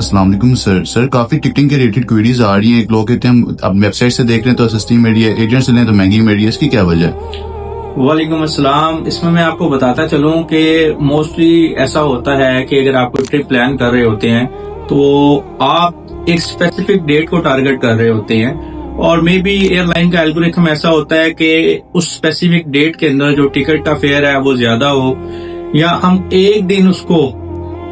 अस्सलाम वालेकुम सर काफी टिकटिंग के रिलेटेड क्वेरीज आ रही हैं। एक लोग कहते हैं हम अब वेबसाइट से देख रहे हैं तो सस्ती मिल रही है, एजेंट से लें तो महंगी मिल रही है, इसकी क्या वजह है? वालेकुम अस्सलाम। इसमें मैं आपको बताता चलूं कि मोस्टली ऐसा होता है कि अगर आप कोई ट्रिप प्लान कर रहे होते हैं तो आप एक स्पेसिफिक डेट को टारगेट कर रहे होते हैं और मे बी एयरलाइन का एल्गोरिथम ऐसा होता है कि उस स्पेसिफिक डेट के अंदर जो टिकट का फेयर है वो ज्यादा हो, या हम एक दिन उसको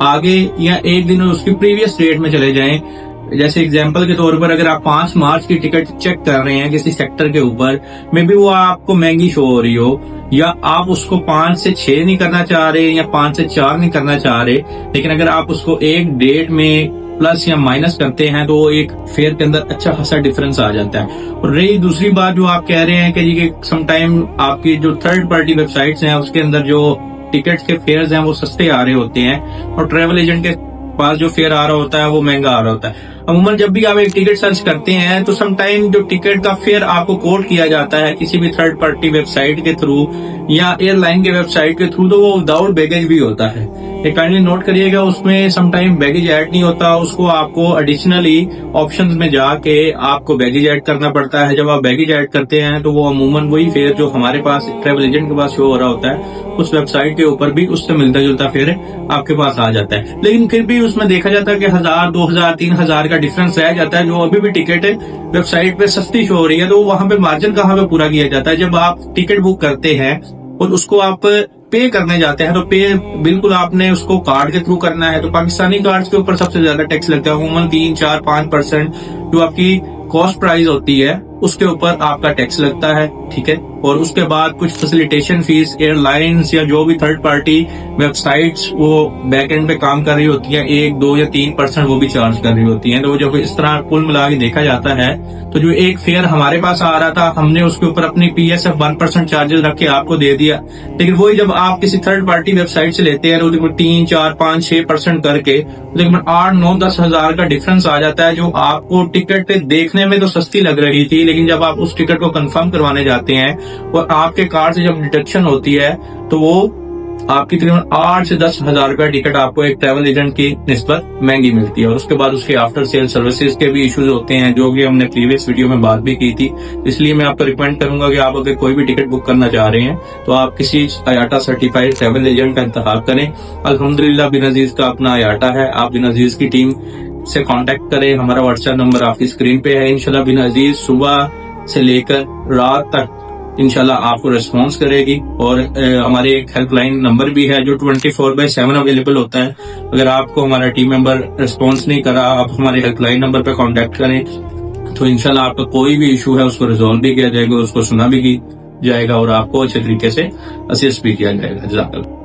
आगे या एक दिन उसकी प्रीवियस डेट में चले जाएं। जैसे एग्जांपल के तौर पर अगर आप 5 मार्च की टिकट चेक कर रहे हैं किसी सेक्टर के ऊपर, मे बी वो आपको महंगी शो हो रही हो, या आप उसको 5 से 6 नहीं करना चाह रहे या 5 से 4 नहीं करना चाह रहे, लेकिन अगर आप उसको एक डेट में प्लस या माइनस करते हैं तो एक फेयर के अंदर अच्छा खासा डिफरेंस आ जाता है। और रही दूसरी बात जो आप कह रहे हैं कि जी समटाइम आपकी जो थर्ड पार्टी वेबसाइट्स हैं उसके अंदर जो टिकट्स के फेयर्स हैं वो सस्ते आ रहे होते हैं और ट्रेवल एजेंट के पास जो फेयर आ रहा होता है वो महंगा आ रहा होता है। अमूमन जब भी आप एक टिकट सर्च करते हैं तो समटाइम जो टिकट का फेयर आपको कोट किया जाता है किसी भी थर्ड पार्टी वेबसाइट के थ्रू या एयरलाइन के वेबसाइट के थ्रू, तो वो विदाउट बैगेज भी होता है। एक काइंडली नोट करिएगा, उसमें समटाइम बैगेज ऐड नहीं होता, उसको आपको एडिशनली ऑप्शंस में जाके आपको बैगेज ऐड करना पड़ता है। जब आप बैगेज ऐड करते हैं तो वो अमूमन वही फेयर जो हमारे पास ट्रेवल एजेंट के पास शो हो रहा होता है उस वेबसाइट के ऊपर भी उससे मिलता जुलता फेयर आपके पास आ जाता है। लेकिन फिर भी उसमें देखा जाता है कि 1000, 2000, 3000 का डिफरेंस रह जाता है। जो अभी भी टिकट वेबसाइट पे सस्ती शो हो रही है तो वहां पे मार्जिन कहाँ पे पूरा किया जाता है? जब आप टिकट बुक करते हैं और उसको आप पे करने जाते हैं तो पे बिल्कुल आपने उसको कार्ड के थ्रू करना है, तो पाकिस्तानी कार्ड्स के ऊपर सबसे ज्यादा टैक्स लगता है, अमूमन 3, 4, 5% जो आपकी कॉस्ट प्राइस होती है उसके ऊपर आपका टैक्स लगता है। ठीक है, और उसके बाद कुछ फैसिलिटेशन फीस एयरलाइंस या जो भी थर्ड पार्टी वेबसाइट्स वो बैक एंड पे काम कर रही होती है 1, 2 या 3% वो भी चार्ज कर रही होती हैं। तो जब इस तरह कुल मिला के देखा जाता है तो जो एक फेयर हमारे पास आ रहा था हमने उसके ऊपर अपनी PSF 1% चार्जेस रख के आपको दे दिया, लेकिन वही जब आप किसी थर्ड पार्टी वेबसाइट से लेते हैं तो 3, 4, 5, 6% करके लेकिन 8, 9, 10 हजार का डिफरेंस आ जाता है। जो आपको टिकट देखने में तो सस्ती लग रही थी, लेकिन जब आप उस टिकट को कंफर्म करवाने जाते हैं और आपके कार्ड से जब डिडक्शन होती है तो वो आपकी तकरीबन 8 से 10 हजार रुपया टिकट आपको एक ट्रैवल एजेंट की निस्बत महंगी मिलती है। और उसके बाद उसके आफ्टर सेल सर्विसेज के भी इश्यूज होते हैं जो कि हमने प्रीवियस वीडियो में बात भी की थी। इसलिए मैं आपको रिकमेंड करूंगा कि आप अगर कोई भी टिकट बुक करना चाह रहे हैं तो आप किसी IATA सर्टिफाइड ट्रैवल एजेंट का इंतखाब करें। अल्हम्दुलिल्लाह बिन अजीज का अपना IATA है, आप बिन अजीज की टीम से कांटेक्ट करें। हमारा व्हाट्सएप नंबर आपकी स्क्रीन पे है। इंशाल्लाह बिन अजीज सुबह से लेकर रात तक इंशाल्लाह आपको रिस्पॉन्स करेगी। और हमारे एक हेल्पलाइन नंबर भी है जो 24/7 अवेलेबल होता है। अगर आपको हमारा टीम मेंबर रिस्पॉन्स नहीं करा, आप हमारे हेल्पलाइन नंबर पे कांटेक्ट करें तो इंशाल्लाह आपका कोई भी इशू है उसको रिजॉल्व भी किया जाएगा, उसको सुना भी जाएगा और आपको अच्छे तरीके से असिस्ट भी किया जाएगा। जज़ाकल्लाह।